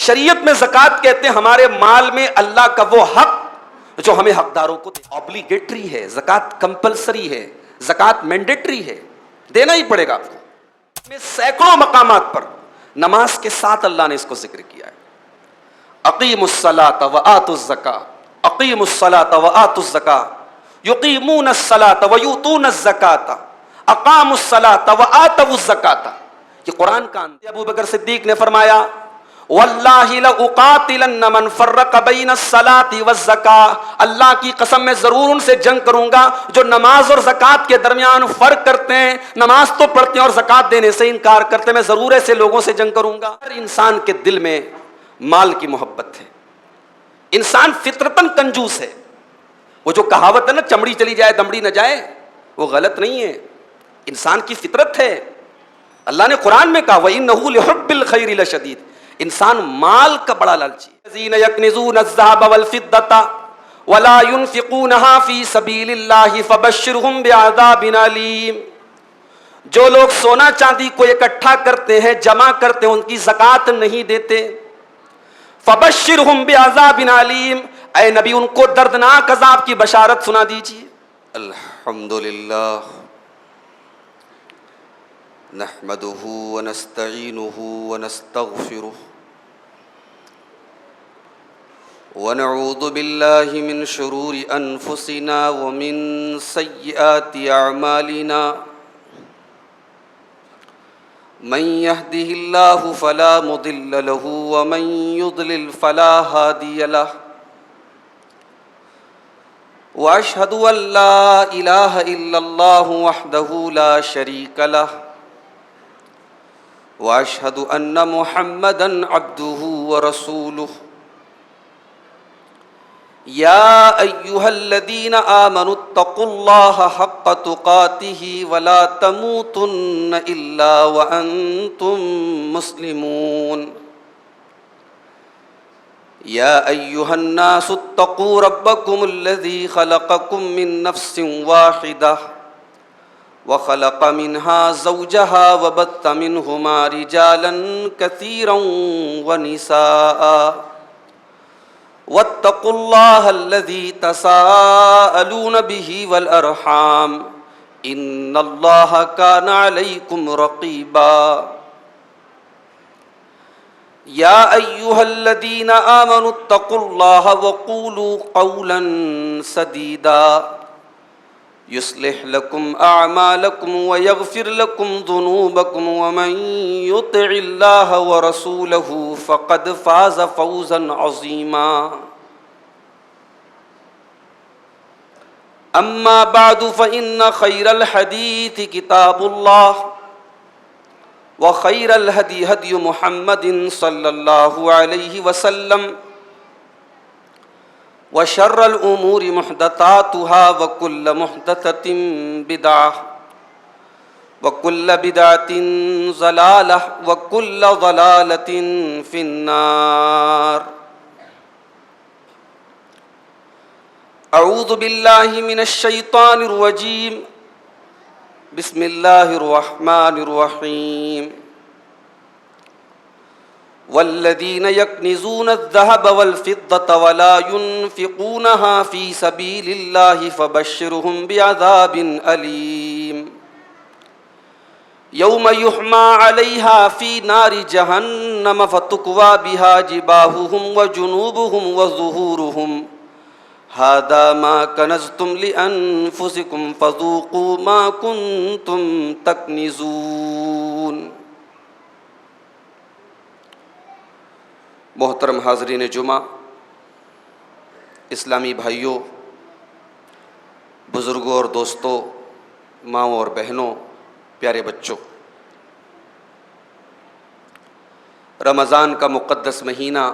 شریعت میں زکوٰۃ کہتے ہیں ہمارے مال میں اللہ کا وہ حق جو ہمیں حقداروں کو اوبلیگیٹری ہے، زکوٰۃ کمپلسری ہے، زکوٰۃ مینڈیٹری ہے، دینا ہی پڑے گا آپ کو۔ میں سینکڑوں مقامات پر نماز کے ساتھ اللہ نے اس کو ذکر کیا ہے، اقیموا الصلاۃ وآتوا الزکاۃ، اقیموا الصلاۃ وآتوا الزکاۃ، یقیمون الصلاۃ ویؤتون الزکاۃ، اقاموا الصلاۃ وآتوا الزکاۃ۔ یہ قرآن کا ابو بکر صدیق نے فرمایا واللہ لأقاتلن من فرق بین الصلاۃ والزکاۃ، اللہ کی قسم میں ضرور ان سے جنگ کروں گا جو نماز اور زکوٰۃ کے درمیان فرق کرتے ہیں، نماز تو پڑھتے ہیں اور زکوٰۃ دینے سے انکار کرتے ہیں، میں ضرور ایسے لوگوں سے جنگ کروں گا۔ ہر انسان کے دل میں مال کی محبت ہے، انسان فطرتاً کنجوس ہے۔ وہ جو کہاوت ہے نا چمڑی چلی جائے دمڑی نہ جائے، وہ غلط نہیں ہے، انسان کی فطرت ہے۔ اللہ نے قرآن میں کہا وَإِنَّهُ لِحُبِّ الْخَيْرِ لَشَدِيدٌ، انسان مال کا بڑا لالچی ہے۔ الَّذِينَ يَكْنِزُونَ الذَّهَبَ وَالْفِضَّةَ وَلَا يُنْفِقُونَهَا فِي سَبِيلِ اللَّهِ فَبَشِّرْهُم بِعَذَابٍ أَلِيمٍ، جو لوگ سونا چاندی کو اکٹھا کرتے ہیں، جمع کرتے ہیں، ان کی زکوٰۃ نہیں دیتے، فَبَشِّرْهُم بِعَذَابٍ أَلِيمٍ، اے نبی ان کو دردناک عذاب کی بشارت سنا دیجیے۔ الحمدللہ نحمده ونستعینه ونستغفره ونعوذ باللہ من شرور انفسنا ومن سیئات اعمالنا، من يهده اللہ فلا مضل له ومن يضلل فلا هادی له، واشهد ان لا الہ الا اللہ وحدہ لا شریک له، واشهد ان محمدا عبده ورسوله، یا ایها الذین آمنوا اتقوا اللہ حق تقاته ولا تموتن الا وانتم مسلمون، یا ایها الناس اتقوا ربکم الذی خلقکم من نفس واحدہ وخلق منها زوجها وبث منهما رجالا كثيرا ونساء، واتقوا الله الذي تساءلون به والأرحام إن الله كان عليكم رقيبا، يا أيها الذين آمنوا اتقوا الله وقولوا قولا سديدا يصلح لكم أعمالكم ويغفر لكم ذنوبكم ومن يطع الله ورسوله فقد فاز فوزا عظيما، أما بعد فإن خير الحديث كتاب الله وخير الهدي هدي محمد صلى الله عليه وسلم، وشر الأمور محدثاتها وكل محدثة بدعة وكل بدعة ضلالة وكل ضلالة في النار۔ أعوذ بالله من الشيطان الرجيم، بسم الله الرحمن الرحيم، والذين يكنزون الذهب والفضة ولا ينفقونها في سبيل الله فبشرهم بعذاب أليم، يوم يحمى عليها في نار جهنم فتكوى بها جباههم وجنوبهم وظهورهم هذا ما كنزتم لأنفسكم فذوقوا ما كنتم تكنزون۔ محترم حاضرین جمعہ، اسلامی بھائیوں، بزرگوں اور دوستوں، ماؤں اور بہنوں، پیارے بچوں، رمضان کا مقدس مہینہ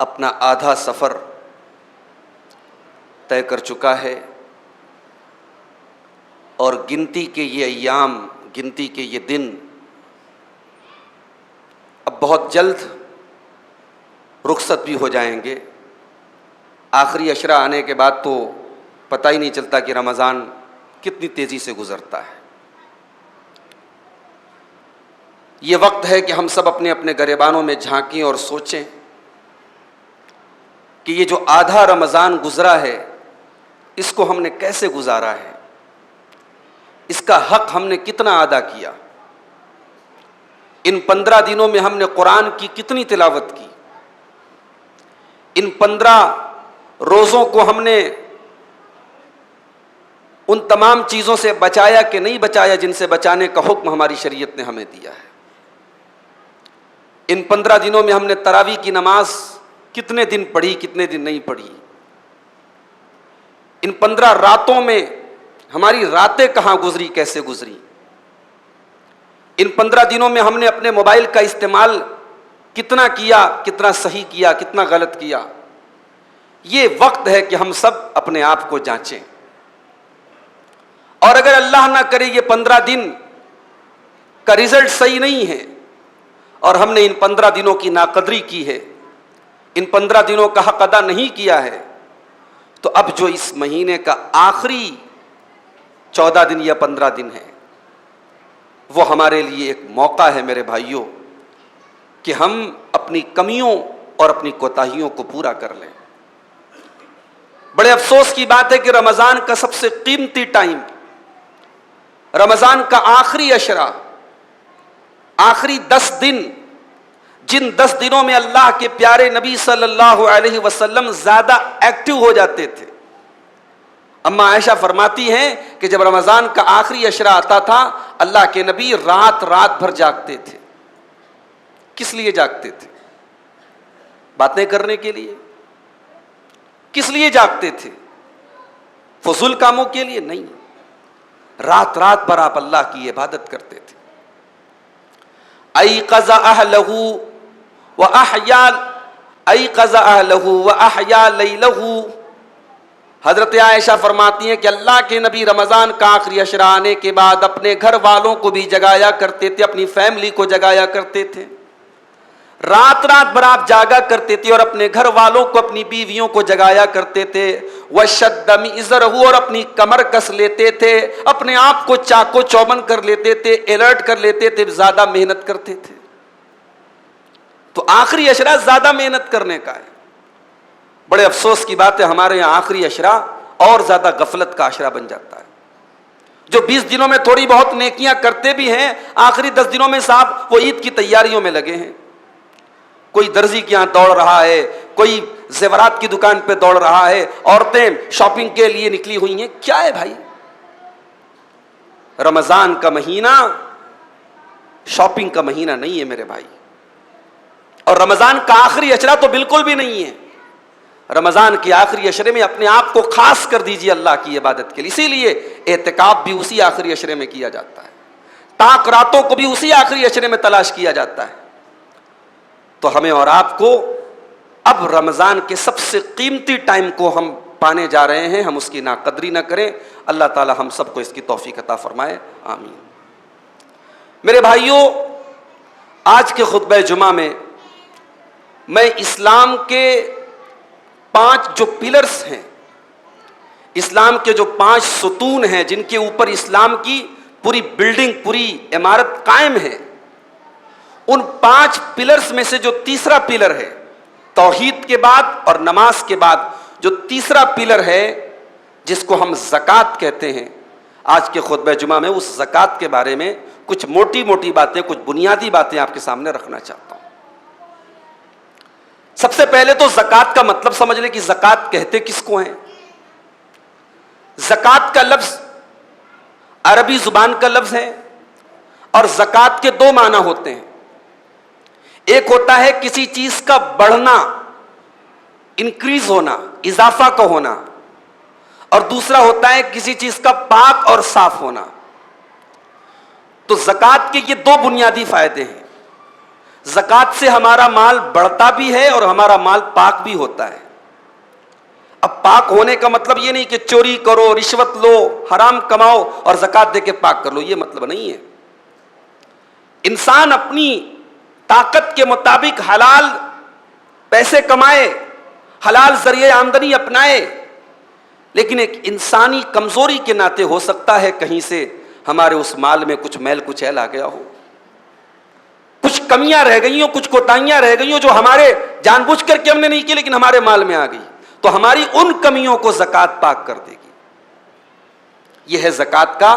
اپنا آدھا سفر طے کر چکا ہے، اور گنتی کے یہ ایام، گنتی کے یہ دن اب بہت جلد رخصت بھی ہو جائیں گے۔ آخری عشرہ آنے کے بعد تو پتہ ہی نہیں چلتا کہ رمضان کتنی تیزی سے گزرتا ہے۔ یہ وقت ہے کہ ہم سب اپنے اپنے گریبانوں میں جھانکیں اور سوچیں کہ یہ جو آدھا رمضان گزرا ہے اس کو ہم نے کیسے گزارا ہے، اس کا حق ہم نے کتنا ادا کیا۔ ان 15 دنوں میں ہم نے قرآن کی کتنی تلاوت کی، ان 15 روزوں کو ہم نے ان تمام چیزوں سے بچایا کہ نہیں بچایا جن سے بچانے کا حکم ہماری شریعت نے ہمیں دیا ہے۔ ان 15 دنوں میں ہم نے تراویح کی نماز کتنے دن پڑھی، کتنے دن نہیں پڑھی۔ ان 15 راتوں میں ہماری راتیں کہاں گزری، کیسے گزری۔ ان 15 دنوں میں ہم نے اپنے موبائل کا استعمال کتنا کیا، کتنا صحیح کیا، کتنا غلط کیا۔ یہ وقت ہے کہ ہم سب اپنے آپ کو جانچیں، اور اگر اللہ نہ کرے یہ 15 دن کا رزلٹ صحیح نہیں ہے اور ہم نے ان 15 دنوں کی ناقدری کی ہے، ان 15 دنوں کا حق ادا نہیں کیا ہے، تو اب جو اس مہینے کا آخری 14 دن یا 15 دن ہے وہ ہمارے لیے ایک موقع ہے میرے بھائیوں کہ ہم اپنی کمیوں اور اپنی کوتاہیوں کو پورا کر لیں۔ بڑے افسوس کی بات ہے کہ رمضان کا سب سے قیمتی ٹائم، رمضان کا آخری عشرہ، آخری 10 دن، جن 10 دنوں میں اللہ کے پیارے نبی صلی اللہ علیہ وسلم زیادہ ایکٹیو ہو جاتے تھے۔ اما عائشہ فرماتی ہیں کہ جب رمضان کا آخری عشرہ آتا تھا اللہ کے نبی رات بھر جاگتے تھے۔ کس لیے جاگتے تھے؟ باتیں کرنے کے لیے؟ کس لیے جاگتے تھے؟ فضول کاموں کے لیے نہیں، رات بھر آپ اللہ کی عبادت کرتے تھے۔ ایقظ اہلہ واحیا لیلہ۔ حضرت عائشہ فرماتی ہیں کہ اللہ کے نبی رمضان کا آخری عشرہ آنے کے بعد اپنے گھر والوں کو بھی جگایا کرتے تھے، اپنی فیملی کو جگایا کرتے تھے۔ رات بھر آپ جاگا کرتے تھے اور اپنے گھر والوں کو، اپنی بیویوں کو جگایا کرتے تھے۔ وشد مئزرہ، اور اپنی کمر کس لیتے تھے، اپنے آپ کو چاقو چوبند کر لیتے تھے، الرٹ کر لیتے تھے، زیادہ محنت کرتے تھے۔ تو آخری عشرہ زیادہ محنت کرنے کا ہے۔ بڑے افسوس کی بات ہے ہمارے یہاں آخری عشرہ اور زیادہ غفلت کا عشرہ بن جاتا ہے۔ جو 20 دنوں میں تھوڑی بہت نیکیاں کرتے بھی ہیں، آخری 10 دنوں میں صاحب وہ عید کی تیاریوں میں لگے ہیں۔ کوئی درزی کے یہاں دوڑ رہا ہے، کوئی زیورات کی دکان پہ دوڑ رہا ہے، عورتیں شاپنگ کے لیے نکلی ہوئی ہیں۔ کیا ہے بھائی؟ رمضان کا مہینہ شاپنگ کا مہینہ نہیں ہے میرے بھائی، اور رمضان کا آخری عشرہ تو بالکل بھی نہیں ہے۔ رمضان کے آخری عشرے میں اپنے آپ کو خاص کر دیجئے اللہ کی عبادت کے لیے۔ اسی لیے اعتکاف بھی اسی آخری عشرے میں کیا جاتا ہے، طاق راتوں کو بھی اسی آخری عشرے میں تلاش کیا جاتا ہے۔ تو ہمیں اور آپ کو اب رمضان کے سب سے قیمتی ٹائم کو ہم پانے جا رہے ہیں، ہم اس کی ناقدری نہ کریں۔ اللہ تعالی ہم سب کو اس کی توفیق عطا فرمائے، آمین۔ میرے بھائیوں، آج کے خطبہ جمعہ میں میں اسلام کے 5 جو پلرز ہیں، اسلام کے جو 5 ستون ہیں جن کے اوپر اسلام کی پوری بلڈنگ، پوری عمارت قائم ہے، ان 5 پلرز میں سے جو تیسرا پلر ہے، توحید کے بعد اور نماز کے بعد جو تیسرا پلر ہے جس کو ہم زکوٰۃ کہتے ہیں، آج کے خطبہ جمعہ میں اس زکوٰۃ کے بارے میں کچھ موٹی باتیں، کچھ بنیادی باتیں آپ کے سامنے رکھنا چاہتا ہوں۔ سب سے پہلے تو زکوٰۃ کا مطلب سمجھ لیں کہ زکوٰۃ کہتے کس کو ہیں۔ زکوٰۃ کا لفظ عربی زبان کا لفظ ہے، اور زکوٰۃ کے 2 معنی ہوتے ہیں۔ ایک ہوتا ہے کسی چیز کا بڑھنا، انکریز ہونا، اضافہ کا ہونا، اور دوسرا ہوتا ہے کسی چیز کا پاک اور صاف ہونا۔ تو زکوٰۃ کے یہ 2 بنیادی فائدے ہیں۔ زکوٰۃ سے ہمارا مال بڑھتا بھی ہے اور ہمارا مال پاک بھی ہوتا ہے۔ اب پاک ہونے کا مطلب یہ نہیں کہ چوری کرو، رشوت لو، حرام کماؤ اور زکوٰۃ دے کے پاک کر لو، یہ مطلب نہیں ہے۔ انسان اپنی طاقت کے مطابق حلال پیسے کمائے، حلال ذریعے آمدنی اپنائے، لیکن ایک انسانی کمزوری کے ناطے ہو سکتا ہے کہیں سے ہمارے اس مال میں کچھ میل کچیل آ گیا ہو۔ کمیاں رہ گئی ہوں، کچھ کوتاہیاں رہ گئی ہوں جو ہمارے جان بوجھ کر کے ہم نے نہیں کی لیکن ہمارے مال میں آ گئی، تو ہماری ان کمیوں کو زکوٰۃ پاک کر دے گی۔ یہ ہے زکوٰۃ کا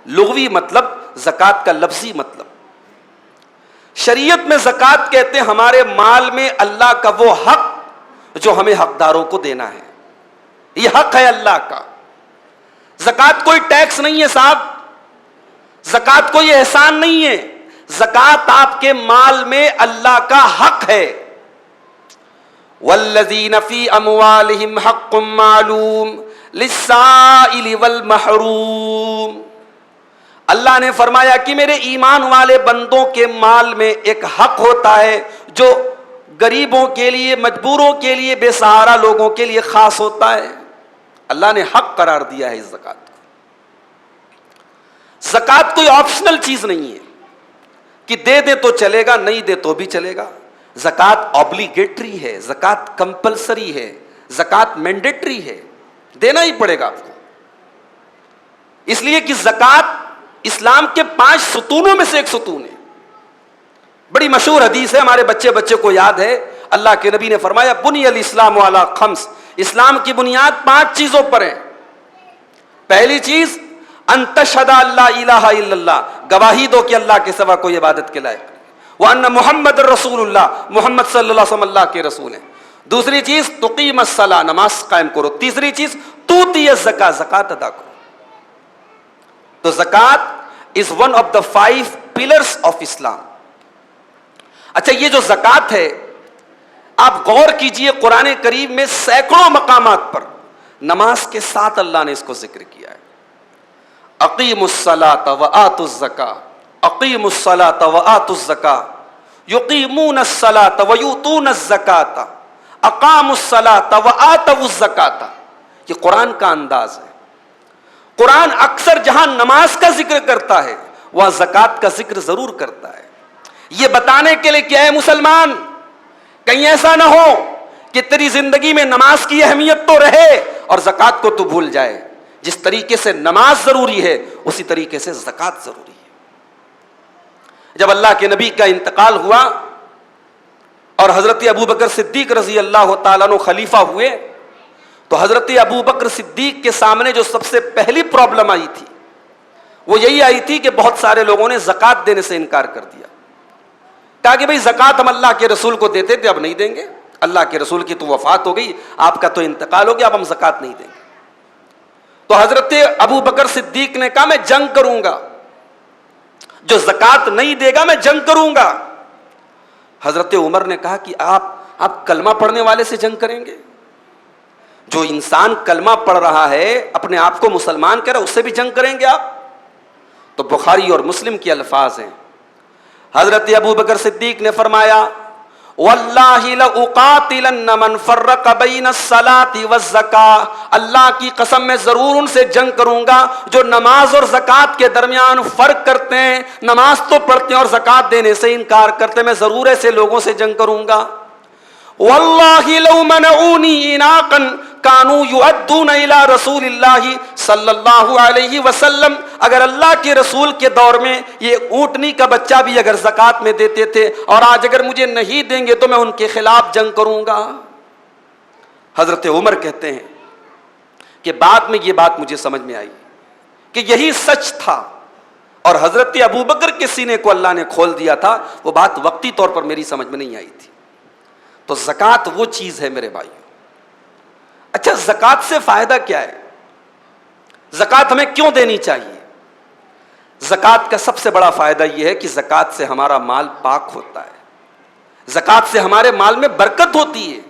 لغوی مطلب، زکوٰۃ کا لفظی مطلب۔ شریعت میں زکوٰۃ کہتے ہیں ہمارے مال میں اللہ کا وہ حق جو ہمیں حقداروں کو دینا ہے، یہ حق ہے اللہ کا۔ زکوٰۃ کوئی ٹیکس نہیں ہے صاحب، زکوٰۃ کوئی احسان نہیں ہے، زکوٰۃ آپ کے مال میں اللہ کا حق ہے۔ والذین فی اموالہم حق معلوم للسائل والمحروم۔ اللہ نے فرمایا کہ میرے ایمان والے بندوں کے مال میں ایک حق ہوتا ہے جو غریبوں کے لیے، مجبوروں کے لیے، بے سہارا لوگوں کے لیے خاص ہوتا ہے۔ اللہ نے حق قرار دیا ہے اس زکوٰۃ کو۔ زکوٰۃ کوئی آپشنل چیز نہیں ہے کہ دے دے تو چلے گا، نہیں دے تو بھی چلے گا۔ زکوٰۃ اوبلیگیٹری ہے، زکوٰۃ کمپلسری ہے، زکوٰۃ مینڈیٹری ہے، دینا ہی پڑے گا آپ کو۔ اس لیے کہ زکوٰۃ اسلام کے 5 ستونوں میں سے ایک ستون ہے۔ بڑی مشہور حدیث ہے، ہمارے بچے کو یاد ہے، اللہ کے نبی نے فرمایا بنی الاسلام علی 5، اسلام کی بنیاد 5 چیزوں پر ہے۔ پہلی چیز ان تشہد لا الہ الا اللہ، گواہی دو کہ اللہ کے سوا کوئی عبادت کے لائق نہیں، وان محمد رسول اللہ، محمد صلی اللہ علیہ وسلم اللہ کے رسول ہیں۔ دوسری چیز تقیم الصلاۃ، نماز قائم کرو۔ تیسری چیز توتی الزکاۃ، زکوٰۃ ادا کرو۔ تو زکوٰۃ is one of the 5 pillars of Islam. اچھا، یہ جو زکوٰۃ ہے، آپ غور کیجئے قرآن کریم میں سینکڑوں مقامات پر نماز کے ساتھ اللہ نے اس کو ذکر کیا ہے۔ اقیموا الصلاۃ وآتوا الزکاۃ، اقیموا الصلاۃ وآتوا الزکاۃ، یقیمون الصلاۃ ویؤتون الزکاۃ، اقاموا الصلاۃ وآتوا الزکاۃ۔ یہ قرآن کا انداز ہے۔ قرآن اکثر جہاں نماز کا ذکر کرتا ہے وہاں زکوٰۃ کا ذکر ضرور کرتا ہے، یہ بتانے کے لیے کہ اے مسلمان، کہیں ایسا نہ ہو کہ تیری زندگی میں نماز کی اہمیت تو رہے اور زکوٰۃ کو تو بھول جائے۔ جس طریقے سے نماز ضروری ہے اسی طریقے سے زکوٰۃ ضروری ہے۔ جب اللہ کے نبی کا انتقال ہوا اور حضرت ابوبکر صدیق رضی اللہ تعالیٰ عنہ خلیفہ ہوئے تو حضرت ابوبکر صدیق کے سامنے جو سب سے پہلی پرابلم آئی تھی وہ یہی آئی تھی کہ بہت سارے لوگوں نے زکوٰۃ دینے سے انکار کر دیا۔ کہا کہ بھئی زکوٰۃ ہم اللہ کے رسول کو دیتے تھے، اب نہیں دیں گے، اللہ کے رسول کی تو وفات ہو گئی، آپ کا تو انتقال ہو گیا، اب ہم زکوٰۃ نہیں دیں گے۔ تو حضرت ابوبکر صدیق نے کہا میں جنگ کروں گا، جو زکوٰۃ نہیں دے گا میں جنگ کروں گا۔ حضرت عمر نے کہا کہ آپ کلمہ پڑھنے والے سے جنگ کریں گے؟ جو انسان کلمہ پڑھ رہا ہے، اپنے آپ کو مسلمان کہہ رہا ہے، اس سے بھی جنگ کریں گے آپ؟ تو بخاری اور مسلم کے الفاظ ہیں، حضرت ابوبکر صدیق نے فرمایا واللہ لأقاتلن من فرق بین الصلاۃ والزکاۃ، اللہ کی قسم میں ضرور ان سے جنگ کروں گا جو نماز اور زکوٰۃ کے درمیان فرق کرتے ہیں، نماز تو پڑھتے ہیں اور زکوٰۃ دینے سے انکار کرتے ہیں، میں ضرور ایسے لوگوں سے جنگ کروں گا۔ واللہ لو منعونی عناقا کانوا یؤدون الی رسول اللہ صلی اللہ علیہ وسلم، اگر اللہ کے رسول کے دور میں یہ اونٹنی کا بچہ بھی اگر زکوٰۃ میں دیتے تھے اور آج اگر مجھے نہیں دیں گے تو میں ان کے خلاف جنگ کروں گا۔ حضرت عمر کہتے ہیں کہ بعد میں یہ بات مجھے سمجھ میں آئی کہ یہی سچ تھا اور حضرت ابوبکر کے سینے کو اللہ نے کھول دیا تھا، وہ بات وقتی طور پر میری سمجھ میں نہیں آئی تھی۔ تو زکوٰۃ وہ چیز ہے میرے بھائیو۔ اچھا، زکوٰۃ سے فائدہ کیا ہے؟ زکوٰۃ ہمیں کیوں دینی چاہیے؟ زکوٰۃ کا سب سے بڑا فائدہ یہ ہے کہ زکوٰۃ سے ہمارا مال پاک ہوتا ہے، زکوٰۃ سے ہمارے مال میں برکت ہوتی ہے۔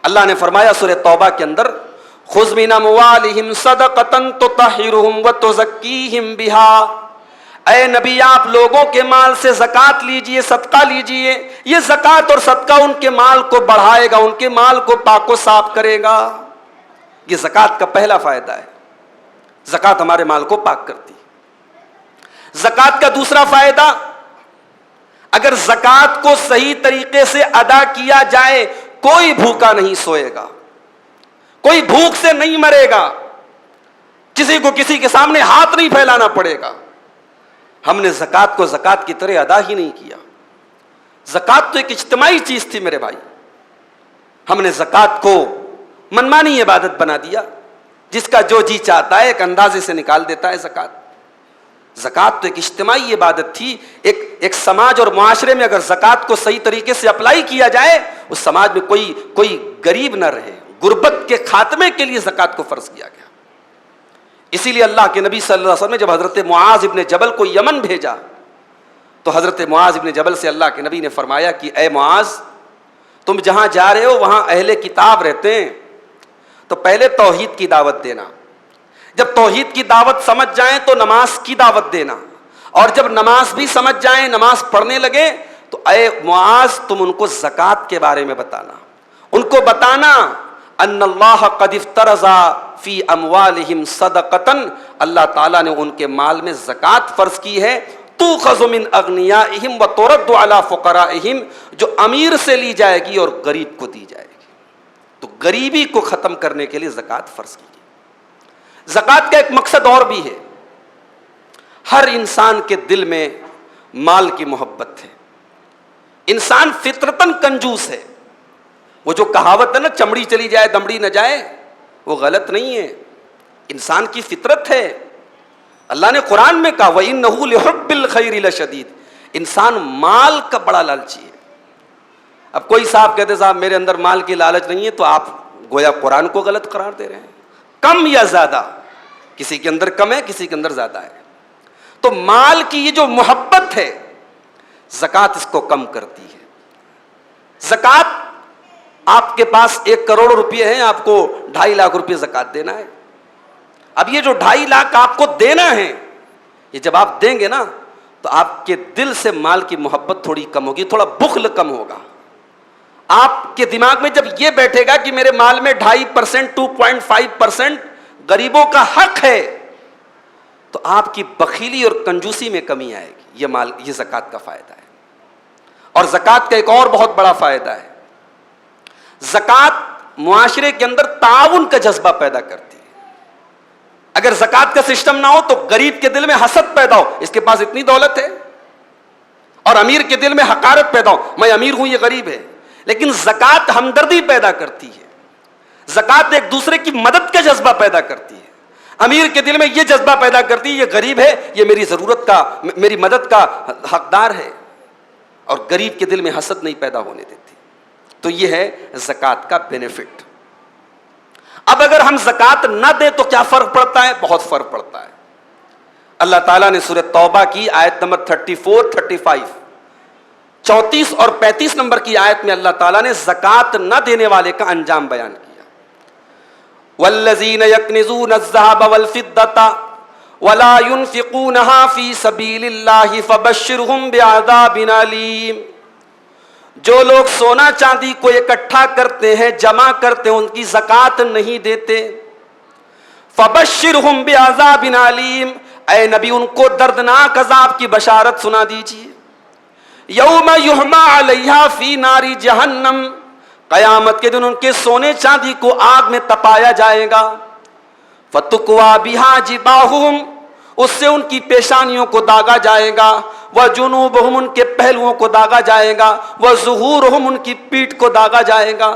اللہ نے فرمایا سورہ توبہ کے اندر خذ من اموالہم صدقۃ تطہرہم وتزکیہم بہا، اے نبی آپ لوگوں کے مال سے زکوٰۃ لیجئے، صدقہ لیجئے، یہ زکوٰۃ اور صدقہ ان کے مال کو بڑھائے گا، ان کے مال کو پاک و صاف کرے گا۔ یہ زکوٰۃ کا پہلا فائدہ ہے، زکوٰۃ ہمارے مال کو پاک کرتی ہے۔ زکوٰۃ کا دوسرا فائدہ، اگر زکوٰۃ کو صحیح طریقے سے ادا کیا جائے کوئی بھوکا نہیں سوئے گا، کوئی بھوک سے نہیں مرے گا، کسی کو کسی کے سامنے ہاتھ نہیں پھیلانا پڑے گا۔ ہم نے زکوٰۃ کو زکوٰۃ کی طرح ادا ہی نہیں کیا، زکات تو ایک اجتماعی چیز تھی میرے بھائی. ہم نے زکات کو منمانی عبادت بنا دیا. جس کا جو جی چاہتا ہے ایک اندازے سے نکال دیتا ہے زکات. زکات تو ایک اجتماعی عبادت تھی. ایک سماج اور معاشرے میں اگر زکات کو صحیح طریقے سے اپلائی کیا جائے, اس سماج میں کوئی غریب نہ رہے. غربت کے خاتمے کے لیے زکات کو فرض کیا گیا. اسی لیے اللہ کے نبی صلی اللہ علیہ وسلم نے جب حضرت معاذ ابن جبل کو یمن بھیجا تو حضرت معاذ ابن جبل سے اللہ کے نبی نے فرمایا کہ اے معاذ, تم جہاں جا رہے ہو وہاں اہل کتاب رہتے ہیں, تو پہلے توحید کی دعوت دینا. جب توحید کی دعوت سمجھ جائیں تو نماز کی دعوت دینا, اور جب نماز بھی سمجھ جائیں, نماز پڑھنے لگے, تو اے معاذ تم ان کو زکات کے بارے میں بتانا. ان کو بتانا ان اللہ قد افترض فی اموالہم صدقۃ, اللہ تعالیٰ نے ان کے مال میں زکات فرض کی ہے. تؤخذ من اغنیائہم وترد علی فقرائہم, جو امیر سے لی جائے گی اور غریب کو دی جائے گی. تو غریبی کو ختم کرنے کے لیے زکات فرض کی گئی. زکات کا ایک مقصد اور بھی ہے. ہر انسان کے دل میں مال کی محبت ہے. انسان فطرتاً کنجوس ہے. وہ جو کہاوت ہے نا, چمڑی چلی جائے دمڑی نہ جائے, وہ غلط نہیں ہے, انسان کی فطرت ہے. اللہ نے قرآن میں کہا وَإِنَّهُ لِحُبِّ الْخَيْرِ لَشَدِيدٌ, انسان مال کا بڑا لالچی ہے. اب کوئی صاحب کہتے صاحب میرے اندر مال کی لالچ نہیں ہے, تو آپ گویا قرآن کو غلط قرار دے رہے ہیں. کم یا زیادہ, کسی کے اندر کم ہے کسی کے اندر زیادہ ہے. تو مال کی یہ جو محبت ہے, زکات اس کو کم کرتی ہے. زکات, آپ کے پاس 1 کروڑ روپے ہیں, آپ کو 2.5 لاکھ روپے زکات دینا ہے. اب یہ جو 2.5 لاکھ آپ کو دینا ہے, یہ جب آپ دیں گے نا تو آپ کے دل سے مال کی محبت تھوڑی کم ہوگی, تھوڑا بخل کم ہوگا. آپ کے دماغ میں جب یہ بیٹھے گا کہ میرے مال میں 2.5%, 2.5% غریبوں کا حق ہے, تو آپ کی بخیلی اور کنجوسی میں کمی آئے گی. یہ زکات کا فائدہ ہے. اور زکات کا ایک اور بہت بڑا فائدہ ہے, زکات معاشرے کے اندر تعاون کا جذبہ پیدا کرتی ہے. اگر زکات کا سسٹم نہ ہو تو غریب کے دل میں حسد پیدا ہو, اس کے پاس اتنی دولت ہے, اور امیر کے دل میں حقارت پیدا ہو, میں امیر ہوں یہ غریب ہے. لیکن زکات ہمدردی پیدا کرتی ہے. زکات ایک دوسرے کی مدد کا جذبہ پیدا کرتی ہے. امیر کے دل میں یہ جذبہ پیدا کرتی ہے یہ غریب ہے, یہ میری ضرورت کا, میری مدد کا حقدار ہے, اور غریب کے دل میں حسد نہیں پیدا ہونے دیتی. تو یہ ہے زکات کا بینیفٹ. اب اگر ہم زکات نہ دیں تو کیا فرق پڑتا ہے؟ بہت فرق پڑتا ہے. اللہ تعالیٰ نے سورہ توبہ کی آیت نمبر 34, 35, 34 اور 35 نمبر کی آیت میں اللہ تعالیٰ نے زکات نہ دینے والے کا انجام بیان کیا. وَالَّذِينَ يَكْنِزُونَ الذَّهَبَ وَالْفِضَّةَ وَلَا يُنْفِقُونَهَا فِي سَبِيلِ اللَّهِ فَبَشِّرْهُمْ بِعَذَابٍ أَلِيمٍ. جو لوگ سونا چاندی کو اکٹھا کرتے ہیں, جمع کرتے ہیں, ان کی زکات نہیں دیتے, فَبَشِّرْهُمْ بِعَذَابٍ أَلِيمٍ, اے نبی ان کو دردناک عذاب کی بشارت سنا دیجیے. یوم یحمى علیہا فی نار جہنم, قیامت کے دن ان کے سونے چاندی کو آگ میں تپایا جائے گا. فتکوی بہا جباہہم, اس سے ان کی پیشانیوں کو داغا جائے گا. وجنوبہم, ان کے پہلوؤں کو داغا جائے گا. وظہورہم, ان کی پیٹھ کو داغا جائے گا.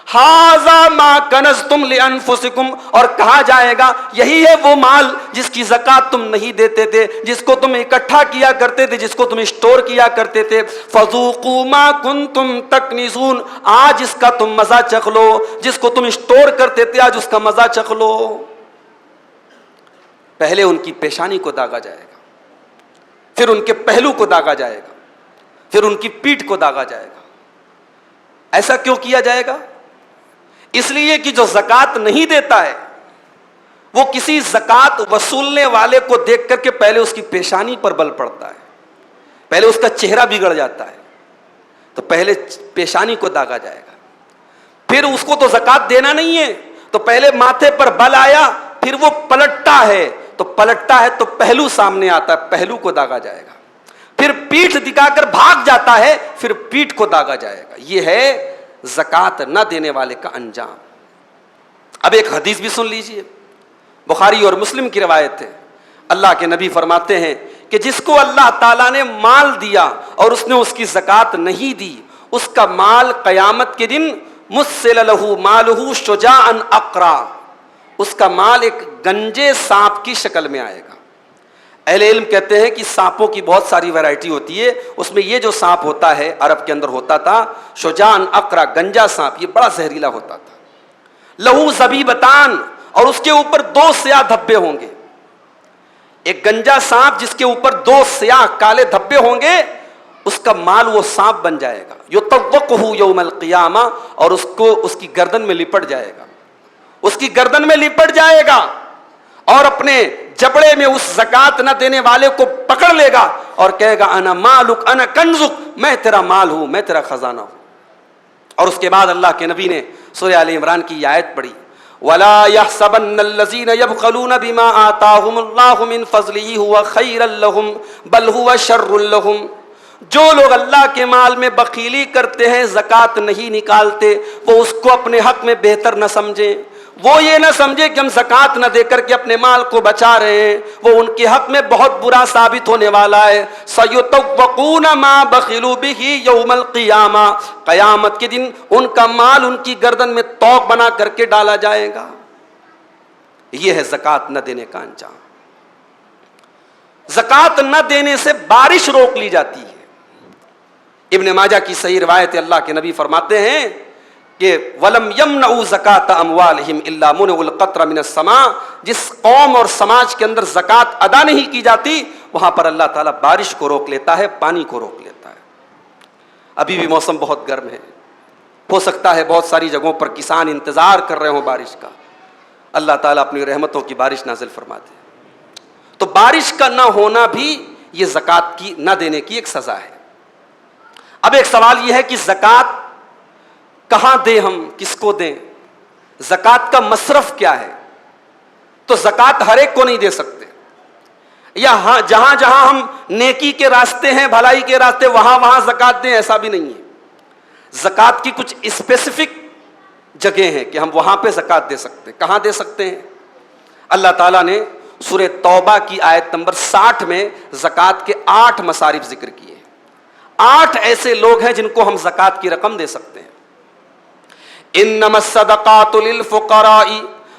ھذا ما کنزتم لانفسکم, اور کہا جائے گا یہی ہے وہ مال جس کی زکات تم نہیں دیتے تھے, جس کو تم اکٹھا کیا کرتے تھے, جس کو تم اسٹور کیا کرتے تھے. فذوقوا ما کنتم تکنزون, آج اس کا تم مزہ چکھ لو, جس کو تم اسٹور کرتے تھے آج اس کا مزہ چکھ لو. پہلے ان کی پیشانی کو داغا جائے گا, پھر ان کے پہلو کو داغا جائے گا, پھر ان کی پیٹھ کو داغا جائے گا. ایسا کیوں کیا جائے گا؟ اس لیے کہ جو زکات نہیں دیتا ہے وہ کسی زکات وصولنے والے کو دیکھ کر کے پہلے اس کی پیشانی پر بل پڑتا ہے, پہلے اس کا چہرہ بگڑ جاتا ہے, تو پہلے پیشانی کو داغا جائے گا. پھر اس کو تو زکات دینا نہیں ہے, تو پہلے ماتھے پر بل آیا, پھر وہ پلٹتا ہے, تو پلٹتا ہے تو پہلو سامنے آتا ہے, پہلو کو داغا جائے گا. پھر پیٹھ دکھا کر بھاگ جاتا ہے, پھر پیٹھ کو داغا جائے گا. یہ ہے زکات نہ دینے والے کا انجام. اب ایک حدیث بھی سن لیجئے, بخاری اور مسلم کی روایت ہے. اللہ کے نبی فرماتے ہیں کہ جس کو اللہ تعالیٰ نے مال دیا اور اس نے اس کی زکوٰۃ نہیں دی، اس کا مال قیامت کے دن مسل لہ مالہ شجاعا اقرا، اس کا مال ایک گنجے سانپ کی شکل میں آئے گا۔ اہل علم کہتے ہیں کہ سانپوں کی بہت ساری ویرائٹی ہوتی ہے، اس میں یہ جو سانپ ہوتا ہے عرب کے اندر ہوتا تھا شجاعا اقرا، گنجا سانپ، یہ بڑا زہریلا ہوتا تھا۔ لہو زبیبتان، اور اس کے اوپر 2 سیاہ دھبے ہوں گے۔ ایک گنجا سانپ جس کے اوپر 2 سیاہ کالے دھبے ہوں گے، اس کا مال وہ سانپ بن جائے گا۔ یطوقہ یوم القیامہ، اور اس کو اس کی گردن میں لپٹ جائے گا، اس کی گردن میں لپٹ جائے گا، اور اپنے جبڑے میں اس زکوٰۃ نہ دینے والے کو پکڑ لے گا اور کہے گا انا مالک انا کنزک، میں تیرا مال ہوں، میں تیرا خزانہ ہوں۔ اور اس کے بعد اللہ کے نبی نے سورہ آل عمران کی یہ آیت پڑھی، وَلَا يَحْسَبَنَّ الَّذِينَ يَبْخَلُونَ بِمَا آتَاهُمُ اللَّهُ مِنْ فَضْلِهِ هُوَ خَيْرًا لَهُمْ بَلْ هُوَ شَرٌّ لَهُمْ۔ جو لوگ اللہ کے مال میں بخیلی کرتے ہیں، زکوٰۃ نہیں نکالتے، وہ اس کو اپنے حق میں بہتر نہ سمجھیں، وہ یہ نہ سمجھے کہ ہم زکوٰۃ نہ دے کر کے اپنے مال کو بچا رہے ہیں، وہ ان کے حق میں بہت برا ثابت ہونے والا ہے۔ سَيُطَوَّقُونَ مَا بَخِلُوا بِهِ يَوْمَ الْقِيَامَةِ، قیامت کے دن ان کا مال ان کی گردن میں طوق بنا کر کے ڈالا جائے گا۔ یہ ہے زکوٰۃ نہ دینے کا انجام۔ زکوٰۃ نہ دینے سے بارش روک لی جاتی ہے۔ ابن ماجہ کی صحیح روایت، اللہ کے نبی فرماتے ہیں کہ وَلَمْ يَمْنَعُوا زَكَاةَ أَمْوَالِهِمْ إِلَّا مُنِعُوا الْقَطْرَ مِنَ السَّمَاءِ، جس قوم اور سماج کے اندر زکوٰۃ ادا نہیں کی جاتی، وہاں پر اللہ تعالیٰ بارش کو روک لیتا ہے، پانی کو روک لیتا ہے۔ ابھی بھی موسم بہت گرم ہے، ہو سکتا ہے بہت ساری جگہوں پر کسان انتظار کر رہے ہوں بارش کا، اللہ تعالیٰ اپنی رحمتوں کی بارش نازل فرما دے۔ تو بارش کا نہ ہونا بھی یہ زکوٰۃ کی نہ دینے کی ایک سزا ہے۔ اب ایک سوال یہ ہے کہ زکوٰۃ کہاں دیں، ہم کس کو دیں، زکوٰۃ کا مصرف کیا ہے؟ تو زکوٰۃ ہر ایک کو نہیں دے سکتے، یا جہاں جہاں ہم نیکی کے راستے ہیں، بھلائی کے راستے، وہاں زکوٰۃ دیں، ایسا بھی نہیں ہے۔ زکوٰۃ کی کچھ اسپیسیفک جگہ ہیں کہ ہم وہاں پہ زکوٰۃ دے سکتے ہیں۔ کہاں دے سکتے ہیں؟ اللہ تعالیٰ نے سورہ توبہ کی آیت نمبر 60 میں زکوٰۃ کے 8 مصارف ذکر کیے۔ 8 ایسے لوگ ہیں جن کو ہم زکوٰۃ کی رقم دے سکتے ہیں۔ انما الصدقات للفقراء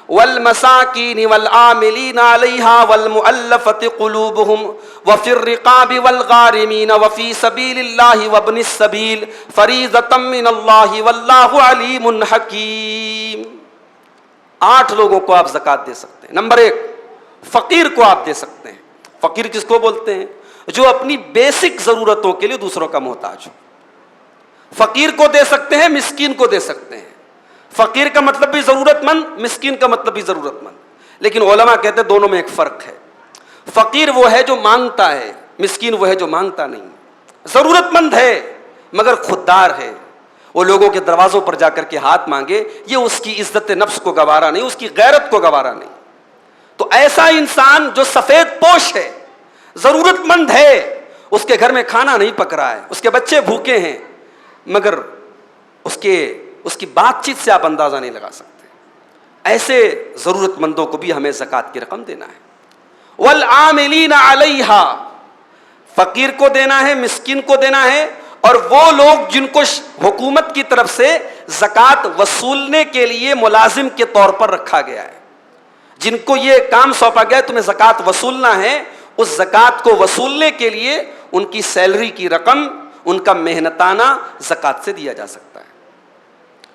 والمساکین والعاملین علیہا والمؤلفۃ قلوبہم وفی الرقاب والغارمین وفی سبیل اللہ وابن السبیل فریضۃ من اللہ واللہ علیم حکیم۔ 8 لوگوں کو آپ زکوٰۃ دے سکتے ہیں۔ نمبر 1، فقیر کو آپ دے سکتے ہیں۔ فقیر کس کو بولتے ہیں؟ جو اپنی بیسک ضرورتوں کے لیے دوسروں کا محتاج ہو، فقیر کو دے سکتے ہیں، مسکین کو دے سکتے ہیں۔ فقیر کا مطلب بھی ضرورت مند، مسکین کا مطلب بھی ضرورت مند، لیکن علماء کہتے ہیں دونوں میں ایک فرق ہے۔ فقیر وہ ہے جو مانگتا ہے، مسکین وہ ہے جو مانگتا نہیں۔ ضرورت مند ہے مگر خوددار ہے، وہ لوگوں کے دروازوں پر جا کر کے ہاتھ مانگے، یہ اس کی عزت نفس کو گوارا نہیں، اس کی غیرت کو گوارا نہیں۔ تو ایسا انسان جو سفید پوش ہے، ضرورت مند ہے، اس کے گھر میں کھانا نہیں پک رہا ہے، اس کے بچے بھوکے ہیں، مگر اس کی بات چیت سے آپ اندازہ نہیں لگا سکتے، ایسے ضرورت مندوں کو بھی ہمیں زکوٰۃ کی رقم دینا ہے۔ والعاملین علیہا، فقیر کو دینا ہے، مسکین کو دینا ہے، اور وہ لوگ جن کو حکومت کی طرف سے زکوٰۃ وصولنے کے لیے ملازم کے طور پر رکھا گیا ہے، جن کو یہ کام سونپا گیا ہے تمہیں زکوٰۃ وصولنا ہے، اس زکوٰۃ کو وصولنے کے لیے ان کی سیلری کی رقم، ان کا محنتانہ زکوٰۃ سے دیا جا سکتا ہے۔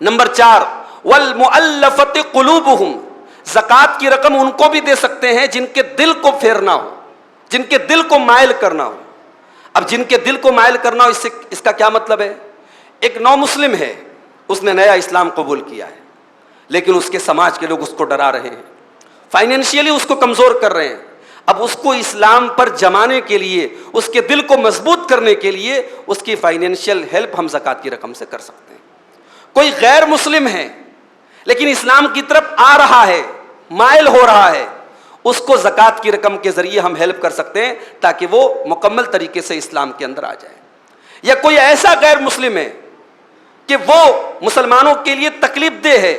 نمبر 4، والمؤلفۃ قلوبہم، زکوٰۃ کی رقم ان کو بھی دے سکتے ہیں جن کے دل کو پھیرنا ہو، جن کے دل کو مائل کرنا ہو۔ اب جن کے دل کو مائل کرنا ہو، اس کا کیا مطلب ہے؟ ایک نو مسلم ہے، اس نے نیا اسلام قبول کیا ہے، لیکن اس کے سماج کے لوگ اس کو ڈرا رہے ہیں، فائنینشیلی اس کو کمزور کر رہے ہیں۔ اب اس کو اسلام پر جمانے کے لیے، اس کے دل کو مضبوط کرنے کے لیے اس کی فائنینشیل ہیلپ ہم زکوٰۃ کی رقم سے کر سکتے ہیں۔ کوئی غیر مسلم ہے لیکن اسلام کی طرف آ رہا ہے، مائل ہو رہا ہے، اس کو زکوٰۃ کی رقم کے ذریعے ہم ہیلپ کر سکتے ہیں تاکہ وہ مکمل طریقے سے اسلام کے اندر آ جائے۔ یا کوئی ایسا غیر مسلم ہے کہ وہ مسلمانوں کے لیے تکلیف دہ ہے،